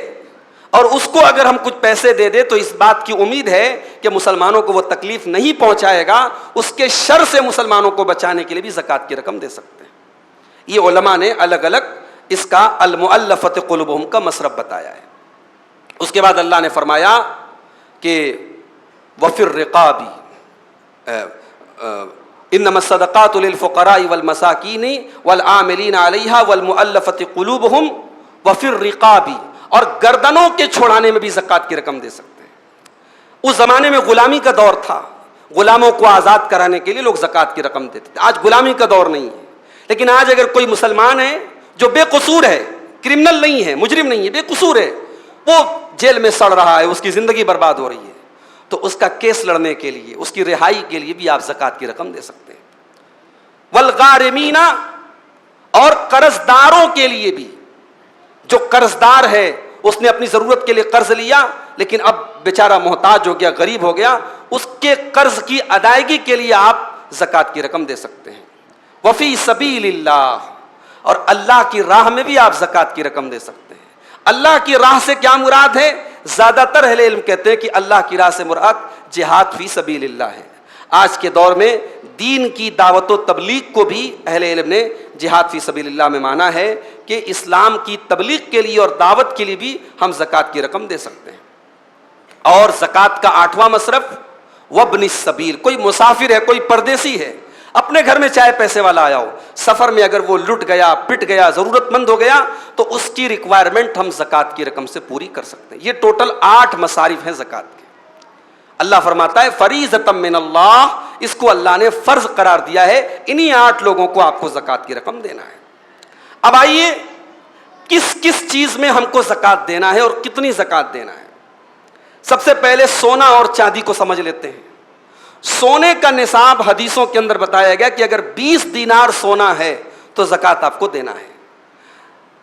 اور اس کو اگر ہم کچھ پیسے دے دیں تو اس بات کی امید ہے کہ مسلمانوں کو وہ تکلیف نہیں پہنچائے گا، اس کے شر سے مسلمانوں کو بچانے کے لیے بھی زکوٰۃ کی رقم دے سکتے ہیں۔ یہ علماء نے الگ الگ اس کا المؤلفۃ قلوبہم کا مصرف بتایا ہے۔ اس کے بعد اللہ نے فرمایا کہ وفی الرقاب انما الصدقات للفقراء والمساکین والعاملین علیہا والمؤلفۃ قلوبہم وفی الرقاب، اور گردنوں کے چھڑانے میں بھی زکوٰۃ کی رقم دے سکتے ہیں۔ اس زمانے میں غلامی کا دور تھا، غلاموں کو آزاد کرانے کے لیے لوگ زکوٰۃ کی رقم دیتے تھے۔ آج غلامی کا دور نہیں ہے، لیکن آج اگر کوئی مسلمان ہے جو بے قصور ہے، کرمنل نہیں ہے، مجرم نہیں ہے، بے قصور ہے، وہ جیل میں سڑ رہا ہے، اس کی زندگی برباد ہو رہی ہے، تو اس کا کیس لڑنے کے لیے، اس کی رہائی کے لیے بھی آپ زکوٰۃ کی رقم دے سکتے ہیں۔ والغارمین، اور قرض داروں کے لیے بھی، جو قرض دار ہے اس نے اپنی ضرورت کے لیے قرض لیا لیکن اب بیچارہ محتاج ہو گیا، غریب ہو گیا، اس کے قرض کی ادائیگی کے لیے آپ زکوٰۃ کی رقم دے سکتے ہیں۔ وفی سبیل اللہ، اور اللہ کی راہ میں بھی آپ زکوٰۃ کی رقم دے سکتے ہیں۔ اللہ کی راہ سے کیا مراد ہے؟ زیادہ تر اہل علم کہتے ہیں کہ اللہ کی راہ سے مراد جہاد فی سبیل اللہ ہے۔ آج کے دور میں دین کی دعوت و تبلیغ کو بھی اہل علم نے جہاد فی سبیل اللہ میں مانا ہے کہ اسلام کی تبلیغ کے لیے اور دعوت کے لیے بھی ہم زکوٰۃ کی رقم دے سکتے ہیں۔ اور زکوٰۃ کا 8واں مصرف وابن السبیل، کوئی مسافر ہے، کوئی پردیسی ہے، اپنے گھر میں چاہے پیسے والا آیا ہو، سفر میں اگر وہ لٹ گیا، پٹ گیا، ضرورت مند ہو گیا، تو اس کی ریکوائرمنٹ ہم زکوٰۃ کی رقم سے پوری کر سکتے ہیں۔ یہ ٹوٹل 8 مصارف ہیں زکوٰۃ کے۔ اللہ فرماتا ہے فریضۃ من اللہ، اس کو اللہ نے فرض قرار دیا ہے، انہی 8 لوگوں کو آپ کو زکوٰۃ کی رقم دینا ہے۔ اب آئیے کس کس چیز میں ہم کو زکوٰۃ دینا ہے اور کتنی زکوٰۃ دینا ہے۔ سب سے پہلے سونا اور چاندی کو سمجھ لیتے ہیں۔ سونے کا نصاب حدیثوں کے اندر بتایا گیا کہ اگر 20 دینار سونا ہے تو زکوٰۃ آپ کو دینا ہے۔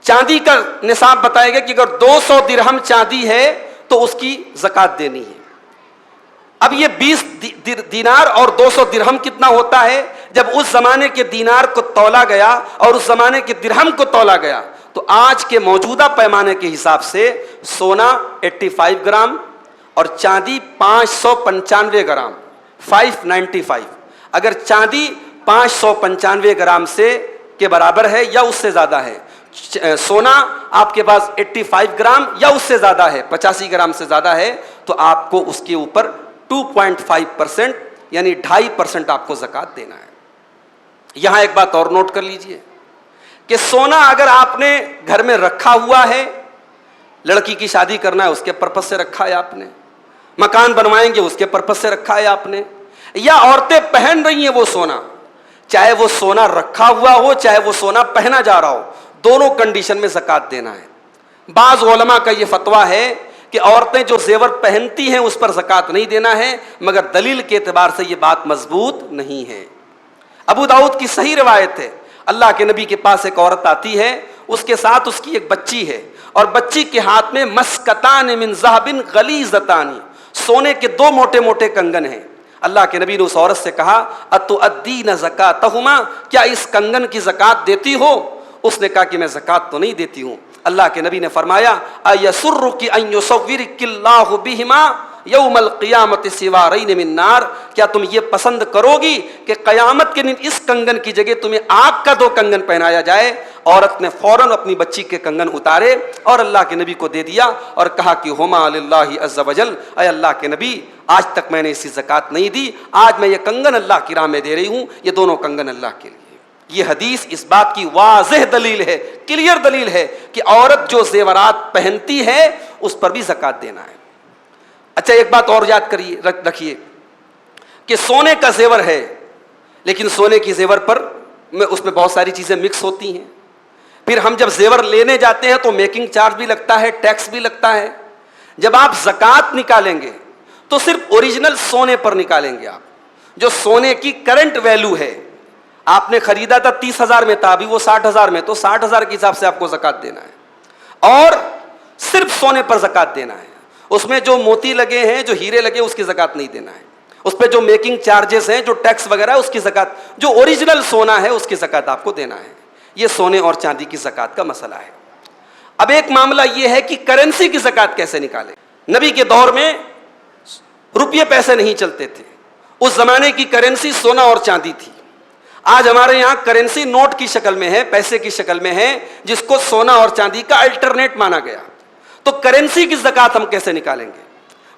چاندی کا نصاب بتایا گیا کہ اگر 200 درہم چاندی ہے تو اس کی زکوٰۃ دینی ہے۔ اب یہ 20 دینار اور 200 درہم کتنا ہوتا ہے؟ جب اس زمانے کے دینار کو تولا گیا اور اس زمانے کے درہم کو تولا گیا تو آج کے موجودہ پیمانے کے حساب سے سونا 85 گرام اور چاندی 595 گرام 595۔ اگر چاندی 595 گرام سے کے برابر ہے یا اس سے زیادہ ہے، سونا آپ کے پاس 85 گرام یا اس سے زیادہ ہے، 85 گرام سے زیادہ ہے، تو آپ کو اس کے اوپر 2.5% یعنی 2.5% آپ کو زکوٰۃ دینا ہے۔ یہاں ایک بات اور نوٹ کر لیجئے کہ سونا اگر آپ نے گھر میں رکھا ہوا ہے، لڑکی کی شادی کرنا ہے اس کے پرپس سے رکھا ہے آپ نے، مکان بنوائیں گے اس کے پرپس سے رکھا ہے آپ نے، یا عورتیں پہن رہی ہیں وہ سونا، چاہے وہ سونا رکھا ہوا ہو چاہے وہ سونا پہنا جا رہا ہو، دونوں کنڈیشن میں زکوٰۃ دینا ہے۔ بعض علماء کا یہ فتویٰ ہے کہ عورتیں جو زیور پہنتی ہیں اس پر زکوٰۃ نہیں دینا ہے، مگر دلیل کے اعتبار سے یہ بات مضبوط نہیں ہے۔ ابو داؤد کی صحیح روایت ہے، اللہ کے نبی کے پاس ایک عورت آتی ہے، اس کے ساتھ اس کی ایک بچی ہے، اور بچی کے ہاتھ میں مسکتان من ذہب غلیظتان، سونے کے 2 موٹے موٹے کنگن ہیں۔ اللہ کے نبی نے اس عورت سے کہا اتؤدین زکاتہما، کیا اس کنگن کی زکوٰۃ دیتی ہو؟ اس نے کہا کہ میں زکوٰۃ تو نہیں دیتی ہوں۔ اللہ کے نبی نے فرمایا ایسرک ان یصورک اللہ بہما یوم القیامت سوارین من نار، کیا تم یہ پسند کرو گی کہ قیامت کے دن اس کنگن کی جگہ تمہیں آگ کا 2 کنگن پہنایا جائے؟ عورت نے فوراً اپنی بچی کے کنگن اتارے اور اللہ کے نبی کو دے دیا اور کہا کہ ہما للہ عز وجل، اے اللہ کے نبی آج تک میں نے اسی زکوٰۃ نہیں دی، آج میں یہ کنگن اللہ کی راہ میں دے رہی ہوں، یہ دونوں کنگن اللہ کے لیے۔ یہ حدیث اس بات کی واضح دلیل ہے، کلیئر دلیل ہے کہ عورت جو زیورات پہنتی ہے اس پر بھی زکوٰۃ دینا ہے۔ اچھا ایک بات اور یاد کریے، رکھیے کہ سونے کا زیور ہے، لیکن سونے کی زیور پر اس میں بہت ساری چیزیں مکس ہوتی ہیں، پھر ہم جب زیور لینے جاتے ہیں تو میکنگ چارج بھی لگتا ہے، ٹیکس بھی لگتا ہے۔ جب آپ زکوٰۃ نکالیں گے تو صرف اوریجنل سونے پر نکالیں گے، آپ جو سونے کی کرنٹ ویلیو ہے، آپ نے خریدا تھا 30,000 میں تھا، ابھی وہ 60,000 میں، تو 60,000 کے حساب سے آپ کو زکوٰۃ دینا ہے، اور صرف سونے پر زکوٰۃ دینا ہے۔ اس میں جو موتی لگے ہیں، جو ہیرے لگے، اس کی زکوٰۃ نہیں دینا ہے۔ اس پہ جو میکنگ چارجز ہیں، جو ٹیکس وغیرہ ہے، اس کی زکوٰۃ، جو اوریجنل سونا ہے اس کی زکوٰۃ آپ کو دینا ہے۔ یہ سونے اور چاندی کی زکوٰۃ کا مسئلہ ہے۔ اب ایک معاملہ یہ ہے کہ کرنسی کی زکات کیسے نکالیں. نبی کے دور میں روپیے پیسے نہیں چلتے تھے. اس زمانے کی کرنسی سونا اور چاندی تھی. آج ہمارے یہاں کرنسی نوٹ کی شکل میں ہے, پیسے کی شکل میں ہے, جس کو سونا اور چاندی کا الٹرنیٹ مانا گیا. تو کرنسی کی زکات ہم کیسے نکالیں گے؟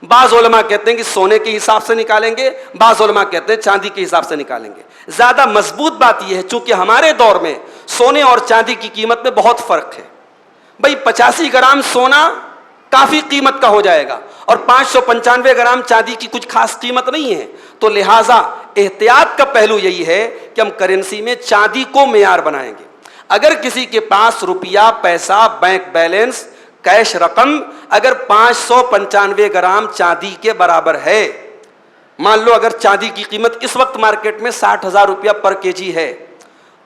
بعض علماء کہتے ہیں کہ سونے کے حساب سے نکالیں گے, بعض علماء کہتے ہیں چاندی کے حساب سے نکالیں گے. زیادہ مضبوط بات یہ ہے, چونکہ ہمارے دور میں سونے اور چاندی کی قیمت میں بہت فرق ہے. بھئی 85 گرام سونا کافی قیمت کا ہو جائے گا اور 595 گرام چاندی کی کچھ خاص قیمت نہیں ہے. تو لہٰذا احتیاط کا پہلو یہی ہے کہ ہم کرنسی میں چاندی کو معیار بنائیں گے. اگر کسی کے پاس روپیہ, پیسہ, بینک بیلنس, کیش رقم اگر 595 گرام چاندی کے برابر ہے, مان لو اگر چاندی کی قیمت اس وقت مارکیٹ میں 60,000 روپیہ پر کے جی ہے,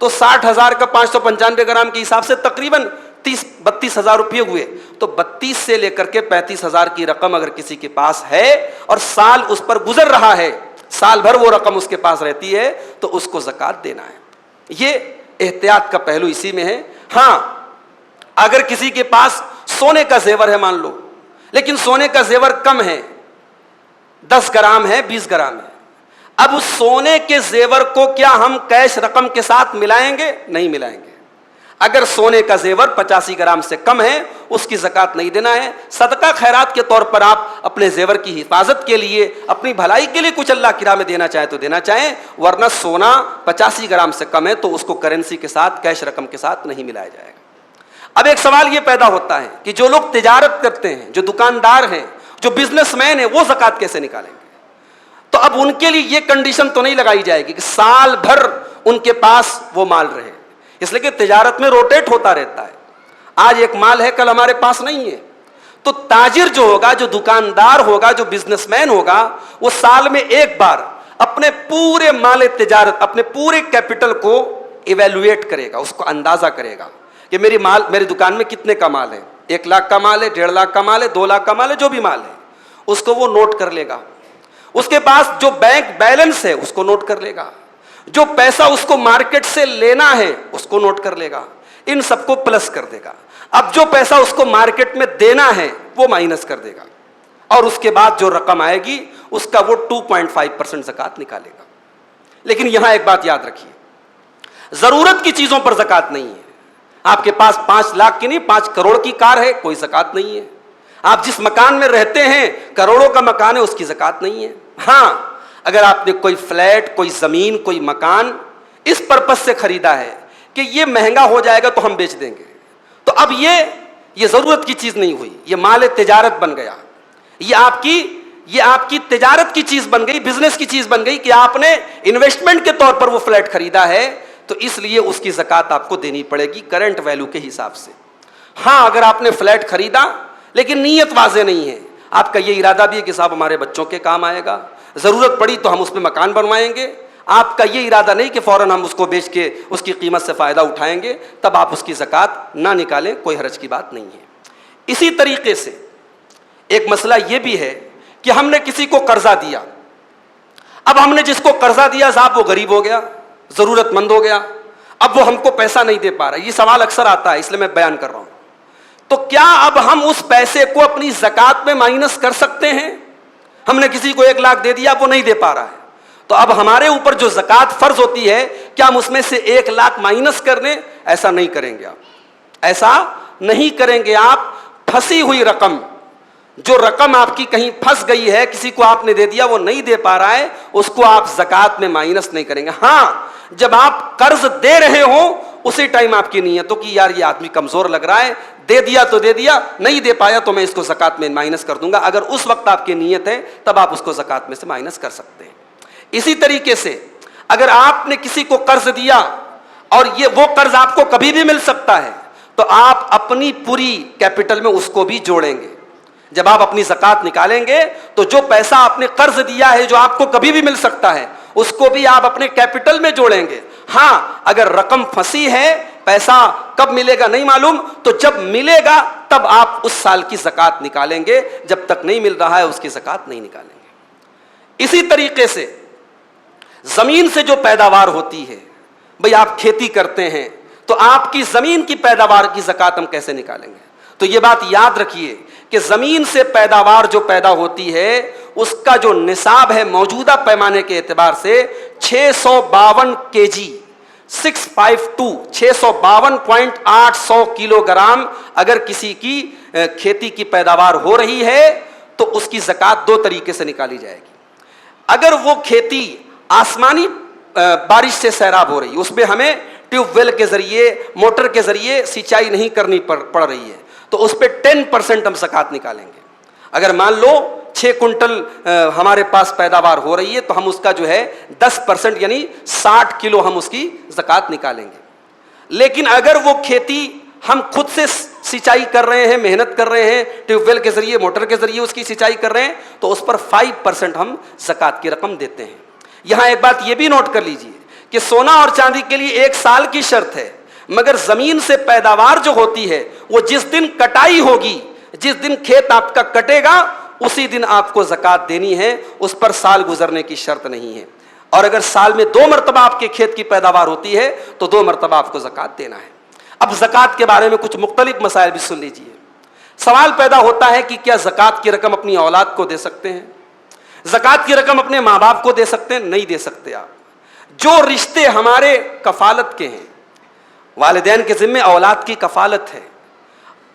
تو 60,000 کا 595 گرام کے حساب سے تقریباً 32,000 روپئے ہوئے. تو 32 سے لے کر کے 35,000 کی رقم اگر کسی کے پاس ہے اور سال اس پر گزر رہا ہے, سال بھر وہ رقم اس کے پاس رہتی ہے, تو اس کو زکات دینا ہے. یہ احتیاط کا پہلو اسی میں ہے. ہاں, اگر کسی کے پاس سونے کا زیور ہے مان لو, لیکن سونے کا زیور کم ہے, 10 گرام ہے, 20 گرام ہے, اب اس سونے کے زیور کو کیا ہم کیش رقم کے ساتھ ملائیں گے؟ نہیں ملائیں گے. اگر سونے کا زیور 85 گرام سے کم ہے, اس کی زکات نہیں دینا ہے. صدقہ خیرات کے طور پر آپ اپنے زیور کی حفاظت کے لیے, اپنی بھلائی کے لیے کچھ اللہ کی راہ میں دینا چاہیں تو دینا چاہیں, ورنہ سونا 85 گرام سے کم ہے تو اس کو کرنسی کے ساتھ, کیش رقم کے ساتھ نہیں ملایا جائے گا. اب ایک سوال یہ پیدا ہوتا ہے کہ جو لوگ تجارت کرتے ہیں, جو دکاندار ہیں, جو بزنس مین ہیں, وہ زکات کیسے نکالیں گے؟ تو اب ان کے لیے یہ کنڈیشن تو نہیں لگائی جائے گی کہ سال بھر ان کے پاس وہ مال رہے, اس لیے کہ تجارت میں روٹیٹ ہوتا رہتا ہے. آج ایک مال ہے, کل ہمارے پاس نہیں ہے. تو تاجر جو ہوگا, جو دکاندار ہوگا, جو بزنس مین ہوگا, وہ سال میں ایک بار اپنے پورے مال تجارت, اپنے پورے کیپٹل کو ایویلویٹ کرے گا, اس کو اندازہ کرے گا کہ میری دکان میں کتنے کا مال ہے. 1 لاکھ کا مال ہے, 1.5 لاکھ کا مال ہے, 2 لاکھ کا مال ہے, جو بھی مال ہے اس کو وہ نوٹ کر لے گا. اس کے پاس جو بینک بیلنس ہے اس کو نوٹ کر لے گا, جو پیسہ اس کو مارکیٹ سے لینا ہے اس کو نوٹ کر لے گا, ان سب کو پلس کر دے گا. اب جو پیسہ اس کو مارکیٹ میں دینا ہے وہ مائنس کر دے گا, اور اس کے بعد جو رقم آئے گی اس کا وہ 2.5% زکات نکالے گا. لیکن یہاں ایک بات یاد رکھیے, ضرورت کی چیزوں پر زکات نہیں ہے. آپ کے پاس 5 لاکھ کی نہیں 5 کروڑ کی کار ہے, کوئی زکات نہیں ہے. آپ جس مکان میں رہتے ہیں کروڑوں کا مکان ہے, اس کی زکات نہیں ہے. ہاں, اگر آپ نے کوئی فلیٹ, کوئی زمین, کوئی مکان اس پرپس سے خریدا ہے کہ یہ مہنگا ہو جائے گا تو ہم بیچ دیں گے, تو اب یہ ضرورت کی چیز نہیں ہوئی, یہ مال تجارت بن گیا, یہ آپ کی تجارت کی چیز بن گئی, بزنس کی چیز بن گئی کہ آپ نے انویسٹمنٹ کے طور پر وہ فلیٹ خریدا ہے, تو اس لیے اس کی زکات آپ کو دینی پڑے گی کرنٹ ویلیو کے حساب سے. ہاں, اگر آپ نے فلیٹ خریدا لیکن نیت واضح نہیں ہے, آپ کا یہ ارادہ بھی ہے کہ صاحب ہمارے بچوں کے کام آئے گا, ضرورت پڑی تو ہم اس پہ مکان بنوائیں گے, آپ کا یہ ارادہ نہیں کہ فوراً ہم اس کو بیچ کے اس کی قیمت سے فائدہ اٹھائیں گے, تب آپ اس کی زکات نہ نکالیں, کوئی حرج کی بات نہیں ہے. اسی طریقے سے ایک مسئلہ یہ بھی ہے کہ ہم نے کسی کو قرضہ دیا, اب ہم نے جس کو قرضہ دیا صاحب وہ غریب ہو گیا, ضرورت مند ہو گیا, اب وہ ہم کو پیسہ نہیں دے پا رہا. یہ سوال اکثر آتا ہے, اس لیے میں بیان کر رہا ہوں. تو کیا اب ہم اس پیسے کو اپنی زکات میں مائنس کر سکتے ہیں؟ ہم نے کسی کو 1 لاکھ دے دیا, وہ نہیں دے پا رہا ہے, تو اب ہمارے اوپر جو زکات فرض ہوتی ہے کیا ہم اس میں سے 1 لاکھ مائنس کر دیں؟ ایسا نہیں کریں گے. ایسا نہیں کریں گے. آپ پھنسی ہوئی رقم, جو رقم آپ کی کہیں پھنس گئی ہے, کسی کو آپ نے دے دیا وہ نہیں دے پا رہا ہے, اس کو آپ زکات میں مائنس نہیں کریں گے. ہاں, جب آپ قرض دے رہے ہوں اسی ٹائم آپ کی نیت ہو کہ یار یہ آدمی کمزور لگ رہا ہے, دے دیا تو دے دیا, نہیں دے پایا تو میں اس کو زکات میں مائنس کر دوں گا. اگر اس وقت آپ کی نیت ہے تب آپ اس کو زکات میں سے مائنس کر سکتے ہیں. اسی طریقے سے اگر آپ نے کسی کو قرض دیا اور وہ قرض آپ کو کبھی بھی مل سکتا ہے, تو آپ اپنی پوری کیپٹل میں اس کو بھی جوڑیں گے. جب آپ اپنی زکات نکالیں گے تو جو پیسہ آپ نے قرض دیا ہے جو آپ کو کبھی بھی مل سکتا ہے, اس کو بھی آپ اپنے کیپٹل میں جوڑیں گے. ہاں, اگر رقم پھنسی ہے, پیسہ کب ملے گا نہیں معلوم, تو جب ملے گا تب آپ اس سال کی زکات نکالیں گے, جب تک نہیں مل رہا ہے اس کی زکات نہیں نکالیں گے. اسی طریقے سے زمین سے جو پیداوار ہوتی ہے, بھئی آپ کھیتی کرتے ہیں تو آپ کی زمین کی پیداوار کی زکات ہم کیسے نکالیں گے؟ تو یہ بات یاد رکھیے کہ زمین سے پیداوار جو پیدا ہوتی ہے اس کا جو نصاب ہے موجودہ پیمانے کے اعتبار سے 652 کے جی 652.800 کلو گرام اگر کسی کی کھیتی کی پیداوار ہو رہی ہے تو اس کی زکوٰۃ دو طریقے سے نکالی جائے گی. اگر وہ کھیتی آسمانی بارش سے سیراب ہو رہی ہے, اس میں ہمیں ٹیوب ویل کے ذریعے موٹر کے ذریعے سینچائی نہیں کرنی پڑ رہی ہے, تو اس پہ 10% ہم زکوٰۃ نکالیں گے. اگر مان لو 6 کنٹل ہمارے پاس پیداوار ہو رہی ہے تو ہم اس کا جو ہے 10% یعنی 60 کلو ہم اس کی زکوٰۃ نکالیں گے. لیکن اگر وہ کھیتی ہم خود سے سینچائی کر رہے ہیں, محنت کر رہے ہیں, ٹیوب ویل کے ذریعے موٹر کے ذریعے اس کی سینچائی کر رہے ہیں, تو اس پر 5% ہم زکوٰۃ کی رقم دیتے ہیں. یہاں ایک بات یہ بھی نوٹ کر لیجئے کہ سونا اور چاندی کے لیے 1 سال کی شرط ہے, مگر زمین سے پیداوار جو ہوتی ہے وہ جس دن کٹائی ہوگی, جس دن کھیت آپ کا کٹے گا اسی دن آپ کو زکوٰۃ دینی ہے, اس پر سال گزرنے کی شرط نہیں ہے. اور اگر سال میں 2 مرتبہ آپ کے کھیت کی پیداوار ہوتی ہے تو 2 مرتبہ آپ کو زکوٰۃ دینا ہے. اب زکوٰۃ کے بارے میں کچھ مختلف مسائل بھی سن لیجئے. سوال پیدا ہوتا ہے کہ کیا زکوٰۃ کی رقم اپنی اولاد کو دے سکتے ہیں؟ زکوٰۃ کی رقم اپنے ماں باپ کو دے سکتے ہیں؟ نہیں دے سکتے. آپ جو رشتے ہمارے کفالت کے ہیں, والدین کے ذمے اولاد کی کفالت ہے,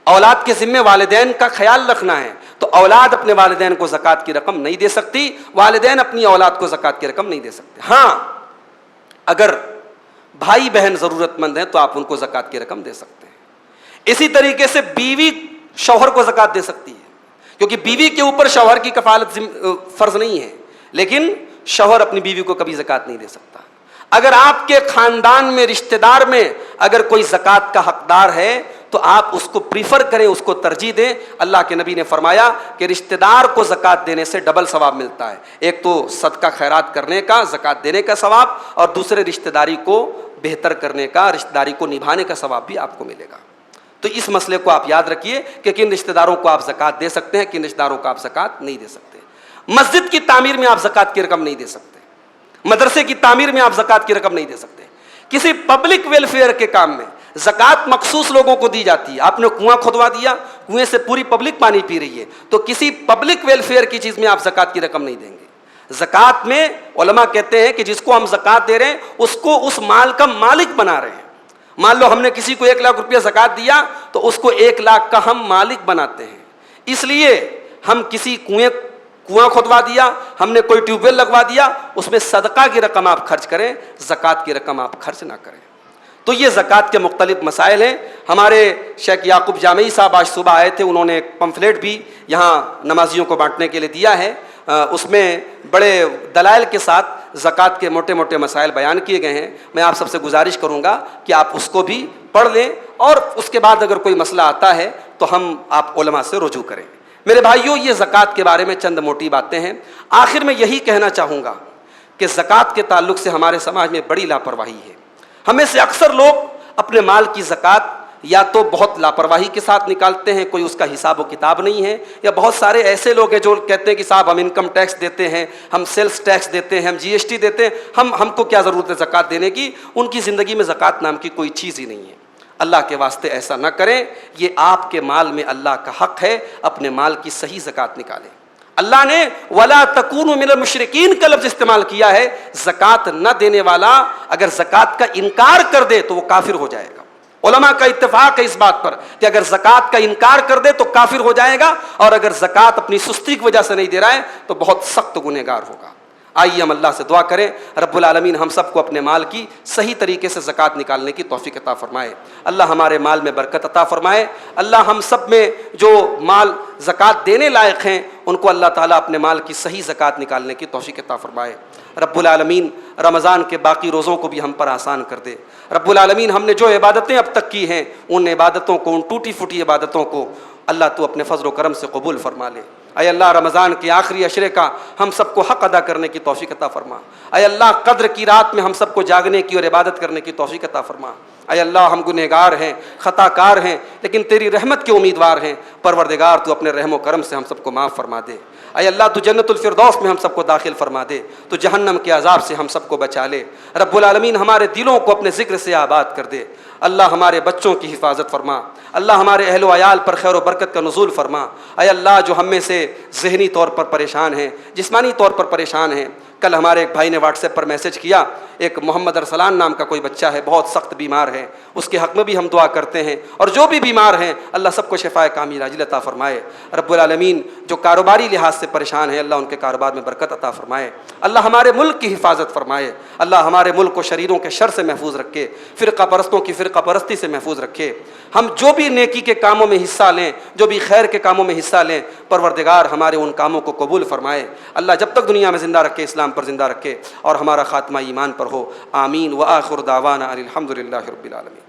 اولاد کے ذمے والدین کا خیال رکھنا ہے, تو اولاد اپنے والدین کو زکوٰۃ کی رقم نہیں دے سکتی, والدین اپنی اولاد کو زکوٰۃ کی رقم نہیں دے سکتے. ہاں اگر بھائی بہن ضرورت مند ہیں تو آپ ان کو زکوٰۃ کی رقم دے سکتے ہیں. اسی طریقے سے بیوی شوہر کو زکوٰۃ دے سکتی ہے, کیونکہ بیوی کے اوپر شوہر کی کفالت فرض نہیں ہے, لیکن شوہر اپنی بیوی کو کبھی زکوٰۃ نہیں دے سکتا. اگر آپ کے خاندان میں رشتہ دار میں اگر کوئی زکوٰۃ کا حقدار ہے تو آپ اس کو پریفر کریں, اس کو ترجیح دیں. اللہ کے نبی نے فرمایا کہ رشتہ دار کو زکوٰۃ دینے سے ڈبل ثواب ملتا ہے, ایک تو صدقہ خیرات کرنے کا, زکوٰۃ دینے کا ثواب, اور دوسرے رشتہ داری کو بہتر کرنے کا, رشتہ داری کو نبھانے کا ثواب بھی آپ کو ملے گا. تو اس مسئلے کو آپ یاد رکھیے کہ کن رشتہ داروں کو آپ زکوٰۃ دے سکتے ہیں, کن رشتہ داروں کو آپ زکوٰۃ نہیں دے سکتے. مسجد کی تعمیر میں آپ زکوٰۃ کی رقم نہیں دے سکتے, مدرسے کی تعمیر میں آپ زکوٰۃ کی رقم نہیں دے سکتے. کسی پبلک ویلفیئر کے کام میں زکوٰۃ مخصوص لوگوں کو دی جاتی ہے. آپ نے کنواں کھدوا دیا, کنویں سے پوری پبلک پانی پی رہی ہے, تو کسی پبلک ویلفیئر کی چیز میں آپ زکوٰۃ کی رقم نہیں دیں گے. زکوٰۃ میں علماء کہتے ہیں کہ جس کو ہم زکوٰۃ دے رہے ہیں اس کو اس مال کا مالک بنا رہے ہیں. مان لو ہم نے کسی کو 1 لاکھ روپیہ زکوٰۃ دیا تو اس کو 1 لاکھ کا ہم مالک بناتے ہیں. اس لیے ہم کسی کنواں کھدوا دیا, ہم نے کوئی ٹیوب ویل لگوا دیا, اس میں صدقہ کی رقم آپ خرچ کریں, زکوٰۃ کی رقم آپ خرچ نہ کریں. تو یہ زکوٰۃ کے مختلف مسائل ہیں. ہمارے شیخ یعقوب جامعی صاحب آج صبح آئے تھے, انہوں نے ایک پمفلیٹ بھی یہاں نمازیوں کو بانٹنے کے لیے دیا ہے. اس میں بڑے دلائل کے ساتھ زکوٰۃ کے موٹے موٹے مسائل بیان کیے گئے ہیں. میں آپ سب سے گزارش کروں گا کہ آپ اس کو بھی پڑھ لیں, اور اس کے بعد اگر کوئی مسئلہ آتا ہے تو ہم آپ علماء سے رجوع کریں. میرے بھائیوں, یہ زکوٰۃ کے بارے میں چند موٹی باتیں ہیں. آخر میں یہی کہنا چاہوں گا کہ زکوٰۃ کے تعلق سے ہمارے سماج میں بڑی لاپرواہی ہے. ہمیں سے اکثر لوگ اپنے مال کی زکوٰۃ یا تو بہت لاپرواہی کے ساتھ نکالتے ہیں, کوئی اس کا حساب و کتاب نہیں ہے, یا بہت سارے ایسے لوگ ہیں جو کہتے ہیں کہ صاحب ہم انکم ٹیکس دیتے ہیں, ہم سیلز ٹیکس دیتے ہیں, ہم GST دیتے ہیں, ہم کو کیا ضرورت ہے زکوٰۃ دینے کی. ان کی زندگی میں زکوٰۃ نام کی کوئی چیز ہی نہیں ہے. اللہ کے واسطے ایسا نہ کریں, یہ آپ کے مال میں اللہ کا حق ہے, اپنے مال کی صحیح زکوٰۃ نکالیں. اللہ نے وَلَا تَكُونُوا مِنَ الْمُشْرِكِينَ کا لفظ استعمال کیا ہے. زکوٰۃ نہ دینے والا اگر زکوٰۃ کا انکار کر دے تو وہ کافر ہو جائے گا. علماء کا اتفاق ہے اس بات پر کہ اگر زکوٰۃ کا انکار کر دے تو کافر ہو جائے گا, اور اگر زکوٰۃ اپنی سستی کی وجہ سے نہیں دے رہا ہے تو بہت سخت گنہگار ہوگا. آئیے ہم اللہ سے دعا کریں, رب العالمین ہم سب کو اپنے مال کی صحیح طریقے سے زکوٰۃ نکالنے کی توفیق عطا فرمائے. اللہ ہمارے مال میں برکت عطا فرمائے. اللہ ہم سب میں جو مال زکوٰۃ دینے لائق ہیں ان کو اللہ تعالیٰ اپنے مال کی صحیح زکوٰۃ نکالنے کی توفیق عطا فرمائے. رب العالمین رمضان کے باقی روزوں کو بھی ہم پر آسان کر دے. رب العالمین ہم نے جو عبادتیں اب تک کی ہیں ان عبادتوں کو, ان ٹوٹی پھوٹی عبادتوں کو اللہ تو اپنے فضل و کرم سے قبول فرما لے. اے اللہ رمضان کے آخری عشرے کا ہم سب کو حق ادا کرنے کی توفیق عطا فرما. اے اللہ قدر کی رات میں ہم سب کو جاگنے کی اور عبادت کرنے کی توفیق عطا فرما. اے اللہ ہم گنہگار ہیں, خطا کار ہیں, لیکن تیری رحمت کے امیدوار ہیں. پروردگار تو اپنے رحم و کرم سے ہم سب کو معاف فرما دے. اے اللہ تو جنت الفردوس میں ہم سب کو داخل فرما دے, تو جہنم کے عذاب سے ہم سب کو بچا لے. رب العالمین ہمارے دلوں کو اپنے ذکر سے آباد کر دے. اللہ ہمارے بچوں کی حفاظت فرما، اللہ ہمارے اہل و عیال پر خیر و برکت کا نزول فرما۔ اے اللہ جو ہم میں سے ذہنی طور پر پریشان ہیں، جسمانی طور پر پریشان ہیں، کل ہمارے ایک بھائی نے واٹس ایپ پر میسج کیا، ایک محمد ارسلان نام کا کوئی بچہ ہے، بہت سخت بیمار ہے، اس کے حق میں بھی ہم دعا کرتے ہیں، اور جو بھی بیمار ہیں اللہ سب کو شفائے کامل عاجل عطا فرمائے۔ رب العالمین جو کاروباری لحاظ سے پریشان ہیں اللہ ان کے کاروبار میں برکت عطا فرمائے، اللہ ہمارے ملک کی حفاظت فرمائے، اللہ ہمارے ملک کو شریروں کے شر سے محفوظ رکھے، فرقہ پرستوں کی فرقہ پرستی سے محفوظ رکھے۔ ہم جو بھی نیکی کے کاموں میں حصہ لیں، جو بھی خیر کے کاموں میں حصہ لیں، پروردگار ہمارے ان کاموں کو قبول فرمائے۔ اللہ جب تک دنیا میں زندہ رکھے اسلام پر زندہ رکھے اور ہمارا خاتمہ ایمان پر ہو۔ آمین۔ وآخر دعوانا ان الحمد للہ رب العالمین۔